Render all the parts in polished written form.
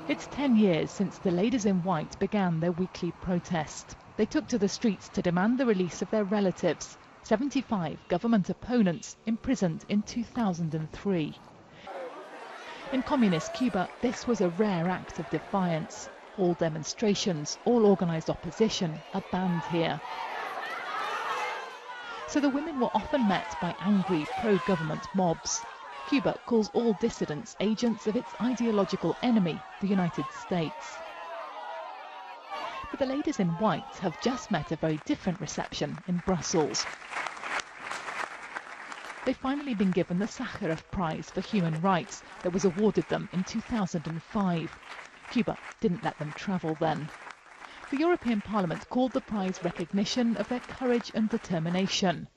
It's 10 years since the ladies in white began their weekly protest. They took to the streets to demand the release of their relatives, 75 government opponents imprisoned in 2003. In communist Cuba, this was a rare act of defiance. All demonstrations, all organised opposition are banned here. So the women were often met by angry pro-government mobs. Cuba calls all dissidents agents of its ideological enemy, the United States. But the ladies in white have just met a very different reception in Brussels. They've finally been given the Sakharov Prize for Human Rights that was awarded them in 2005. Cuba didn't let them travel then. The European Parliament called the prize recognition of their courage and determination.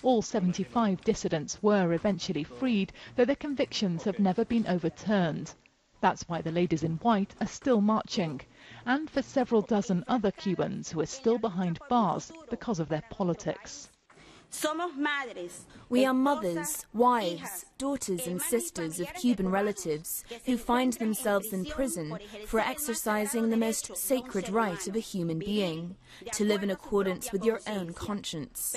All 75 dissidents were eventually freed, though their convictions have never been overturned. That's why the ladies in white are still marching, and for several dozen other Cubans who are still behind bars because of their politics. We are mothers, wives, daughters and sisters of Cuban relatives who find themselves in prison for exercising the most sacred right of a human being, to live in accordance with your own conscience.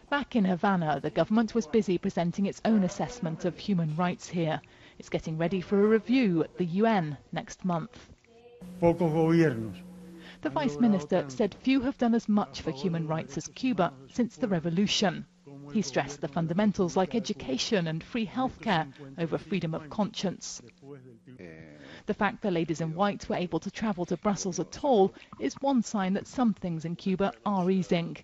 Back in Havana, the government was busy presenting its own assessment of human rights here. It's getting ready for a review at the UN next month. The Vice Minister said few have done as much for human rights as Cuba since the revolution. He stressed the fundamentals like education and free healthcare over freedom of conscience. The fact the ladies in white were able to travel to Brussels at all is one sign that some things in Cuba are easing.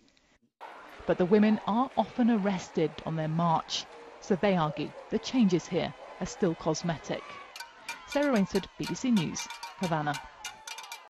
But the women are often arrested on their march, so they argue the changes here are still cosmetic. Sarah Rainsford, BBC News, Havana.